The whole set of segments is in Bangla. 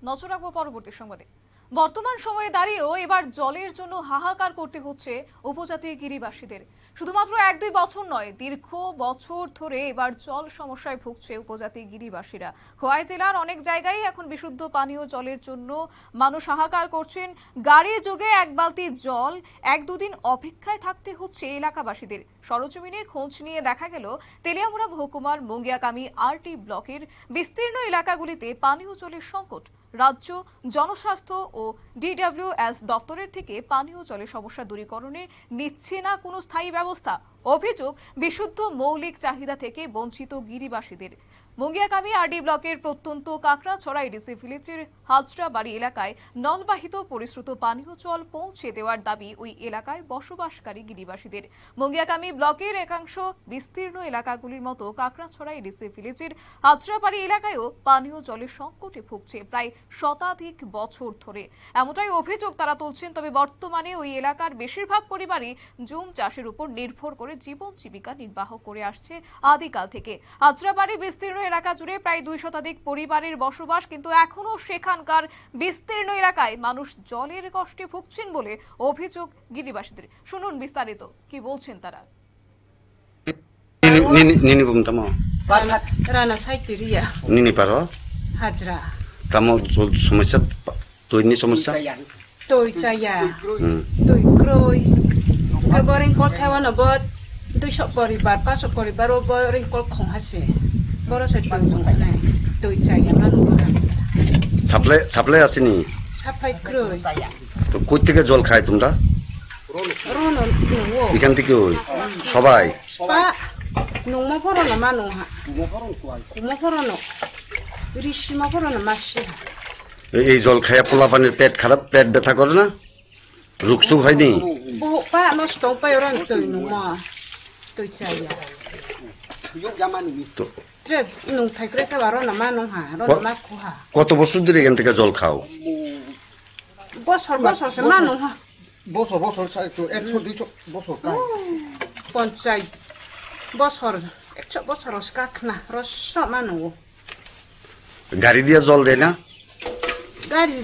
নজর রাখবো পরবর্তী সংবাদে। বর্তমান সময়ে দাঁড়িয়েও এবার জলের জন্য হাহাকার করতে হচ্ছে উপজাতি গিরিবাসীদের। শুধুমাত্র 1-2 বছর নয়, দীর্ঘ বছর ধরে এবার জল সমস্যায় ভুগছে উপজাতি গিরিবাসীরা। খোয়াই জেলার অনেক জায়গায় এখন বিশুদ্ধ পানীয় জলের জন্য মানুষ হাহাকার করছেন। গাড়ি যোগে এক বালতি জল 1-2 দিন অপেক্ষায় থাকতে হচ্ছে এলাকাবাসীদের। সরজমিনে খোঁজ নিয়ে দেখা গেল তেলিয়ামুড়া মহকুমার মঙ্গিয়াকামী আরটি ব্লকের বিস্তীর্ণ এলাকাগুলিতে পানীয় জলের সংকট। রাজ্য জনস্বাস্থ্য ও ডিডব্লিউএস দপ্তরের থেকে পানীয় জলের সমস্যা দূরীকরণে নিচ্ছে না কোনো স্থায়ী ব্যবস্থা। অভিযোগ, বিশুদ্ধ মৌলিক চাহিদা থেকে বঞ্চিত গিরিবাসীদের। মঙ্গিয়াকামী আরডি ব্লকের প্রত্যন্ত কাকড়াছড়া এডিসি ভিলেজের হাজরা বাড়ি এলাকায় নলবাহিত পরিশ্রুত পানীয় জল পৌঁছে দেওয়ার দাবি ওই এলাকায় বসবাসকারী গিরিবাসীদের। মঙ্গিয়াকামী ব্লকের একাংশ বিস্তীর্ণ এলাকাগুলির মতো কাকড়াছড়া এডিসি ভিলেজের হাজরা বাড়ি এলাকায়ও পানীয় জলের সংকটে ভুগছে প্রায় শতাধিক বছর ধরে। এমনটাই অভিযোগ তারা তুলছেন। তবে বর্তমানে ওই এলাকার বেশিরভাগ পরিবারই জুম চাষের উপর নির্ভর করে জীবন জীবিকা নির্বাহ করে আসছে আদিকাল থেকে। হাজরাবাড়ি বিস্তীর্ণ এলাকা জুড়ে প্রায় 2 শতাধিক পরিবারের বসবাস, কিন্তু এখনো সেখানকার বিস্তীর্ণ এলাকায় মানুষ জলের কষ্টে ভুগছেন বলে অভিযোগ গিরিবাসীদের। শুনুন বিস্তারিত কি বলছেন তারা। Nini bum tamo. Rana saitiria. Nini paro. Hajra. Tamo সমস্যা তৈরি সমস্যা. Tôi saya. Tôi kroi. Kaboring kol Taiwan abot. Tôi shop poribar, pas shop poribar boring kol khong hase. Boro set pang nai. Tôi saya manu. Supply আসেনি। Sapai kroi. তো কই থেকে জল খায় তোমরা? Rono no. এখান থেকে ওই সবাই। Pa nungmo poro na manu ha. Kumo poro no. Rishima poro na mashi. এই জল খায়া পোলা পানির পেট খারাপ, পেট ব্যথা করে না? রুকসুক হয়নি? ও পা নষ্ট পাই রং তুই নুমা. Tôi saya. তো Tre nung thai kre ka baro na manu ha. Rono ma ku ha. কত বছর ধরে এখান থেকে জল খাও? বছর সে মানুষ হা বছর সাড়ে 100-200 বছর কাজ পঞ্চায়েত বছর 100 বছর কাক না রস মানুষ গাড়ি দিয়ে জল দেয় না? গাড়ি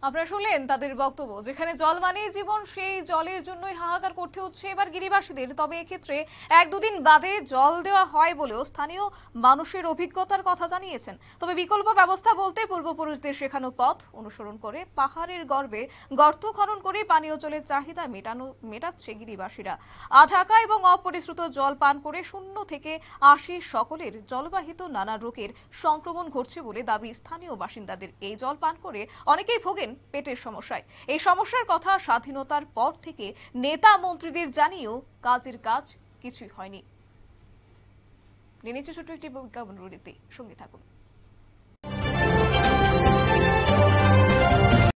আপনারা শুনলেন তাদের বক্তব্য। যেখানে জল মানেই জীবন, সেই জলের জন্যই হাহাকার করতে হচ্ছে এবার গিরিবাসীদের। তবে এক্ষেত্রে 1-2 দিন বাদে জল দেওয়া হয় বলেও স্থানীয় মানুষের অভিজ্ঞতার কথা জানিয়েছেন। তবে বিকল্প ব্যবস্থা বলতে পূর্বপুরুষদের শেখানো পথ অনুসরণ করে পাহাড়ের গর্ভে গর্ত খনন করে পানীয় জলের চাহিদা মেটাচ্ছে গিরিবাসীরা। আঢাকা এবং অপরিশ্রুত জল পান করে 0 থেকে 80 সকলের জলবাহিত নানা রোগের সংক্রমণ ঘটছে বলে দাবি স্থানীয় বাসিন্দাদের। এই জল পান করে অনেকেই ভোগেন পেটের সমস্যায়। এই সমস্যার কথা স্বাধীনতার পর থেকে নেতা মন্ত্রীদের জানিয়েও কাজের কাজ কিছুই হয়নি। নিয়ে নিচ্ছে ছোট্ট একটি বিজ্ঞাপন বিরতি, সঙ্গে থাকুন।